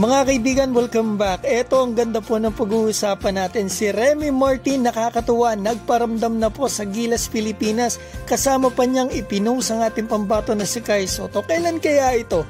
Mga kaibigan, welcome back. Ito ang ganda po ng pag-uusapan natin. Si Remy Martin, nakakatuwa, nagparamdam na po sa Gilas, Pilipinas. Kasama pa niyang ipinost ang ating pambato na si Kai Sotto. Kailan kaya ito?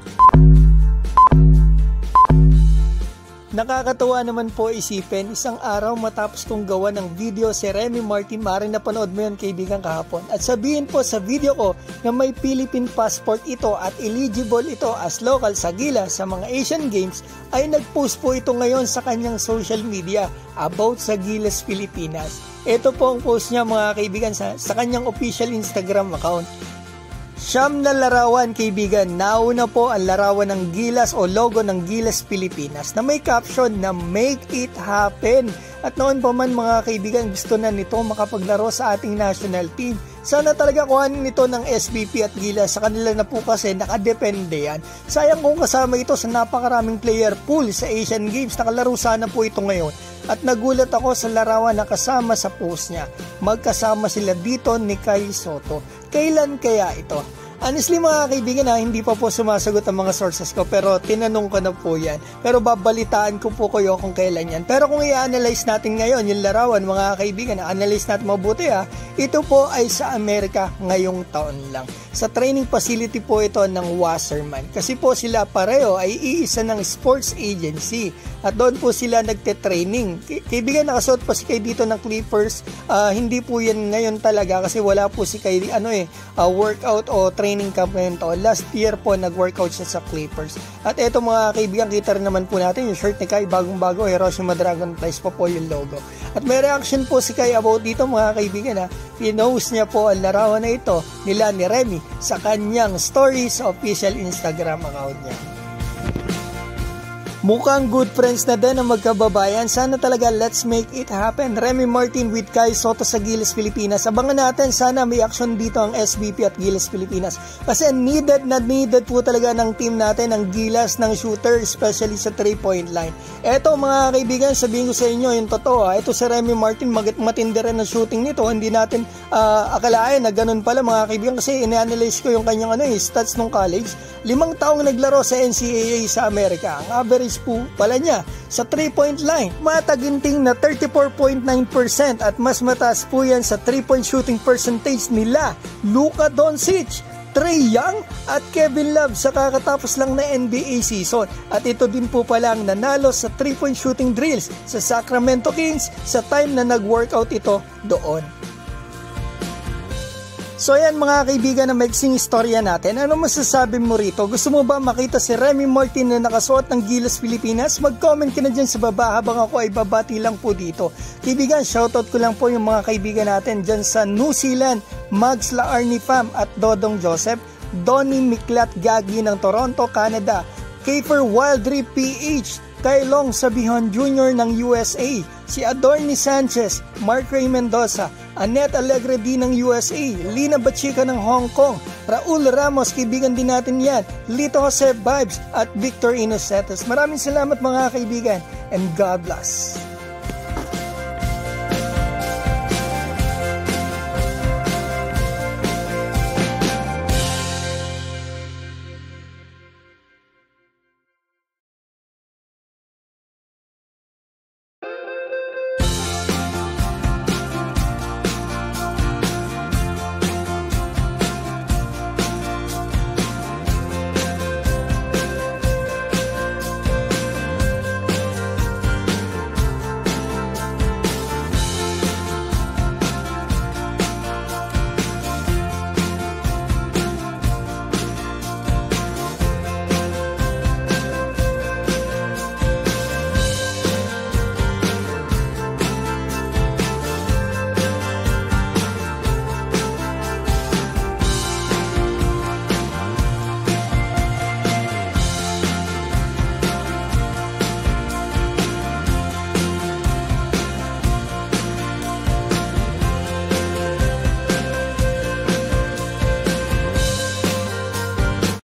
Nakakatuwa naman po isipin, isang araw matapos kong gawa ng video si Remy Martin, maaaring napanood mo yun kaibigan kahapon, at sabihin po sa video ko na may Philippine passport ito at eligible ito as local sa Gilas sa mga Asian Games, ay nag-post po ito ngayon sa kanyang social media about sa Gilas, Pilipinas. Ito po ang post niya mga kaibigan sa kanyang official Instagram account. Siyam na larawan kaibigan, nauna po ang larawan ng Gilas o logo ng Gilas Pilipinas na may caption na "Make it happen". At noon pa man mga kaibigan, gusto na nito makapaglaro sa ating national team. Sana talaga kuhanin nito ng SBP at Gilas, sa kanila na po kasi nakadepende yan. Sayang kung kasama ito sa napakaraming player pool sa Asian Games, nakalaro sana po ito ngayon. At nagulat ako sa larawan na kasama sa post niya. Magkasama sila dito ni Kai Sotto. Kailan kaya ito? Honestly mga kaibigan hindi pa po sumasagot ang mga sources ko, pero tinanong ko na po yan. Pero babalitaan ko po kayo kung kailan yan. Pero kung i-analyze natin ngayon yung larawan mga kaibigan, analyze natin mabuti ito po ay sa Amerika ngayong taon lang. Sa training facility po ito ng Wasserman. Kasi po sila pareho ay iisa ng sports agency. At doon po sila nagte-training. Kaibigan, nakasuot pa si Kai dito ng Clippers. Hindi po yan ngayon talaga kasi wala po si Kai workout o training camp ngayon to. Last year po nag-workout siya sa Clippers. At eto mga kaibigan, kita rin naman po natin yung shirt ni Kai, bagong-bago, Hiroshima Dragonflies pa po yung logo. At may reaction po si Kai about dito mga kaibigan pinost niya po ang larawan na ito nila ni Remy sa kanyang stories official Instagram account niya. Mukhang good friends na din ang magkababayan. Sana talaga let's make it happen. Remy Martin with Kai Sotto sa Gilas, Pilipinas. Abangan natin, sana may action dito ang SBP at Gilas, Pilipinas. Kasi needed po talaga ng team natin ang Gilas ng shooter, especially sa 3-point line. Eto mga kaibigan, sabihin ko sa inyo yung totoo. Ito si Remy Martin, matindi rin ang shooting nito. Hindi natin akalain na ganun pala mga kaibigan, kasi ina-analyze ko yung kanyang stats nung college. 5 taong naglaro sa NCAA sa Amerika. Ang average po pala niya sa 3-point line, mataginting na 34.9% at mas mataas po yan sa 3-point shooting percentage nila Luka Doncic, Trae Young at Kevin Love sa kakatapos lang na NBA season. At ito din po palang nanalo sa 3-point shooting drills sa Sacramento Kings sa time na nag-workout ito doon. So ayan mga kaibigan, na maiksing istorya natin. Ano masasabi mo rito? Gusto mo ba makita si Remy Martin na nakasuot ng Gilas, Pilipinas? Mag-comment ka na dyan sa baba habang ako ay babati lang po dito. Kaibigan, shoutout ko lang po yung mga kaibigan natin dyan sa New Zealand, Mags Laarni Fam at Dodong Joseph, Donnie Miklat Gagi ng Toronto, Canada, Kiefer Wildry PH, Kailong Sabihon Jr. ng USA, si Adorni Sanchez, Mark Ray Mendoza, Annette Alegre D ng USA, Lina Bachika ng Hong Kong, Raul Ramos, kaibigan din natin yan, Lito Jose Vibes at Victor Inocetes. Maraming salamat mga kaibigan and God bless.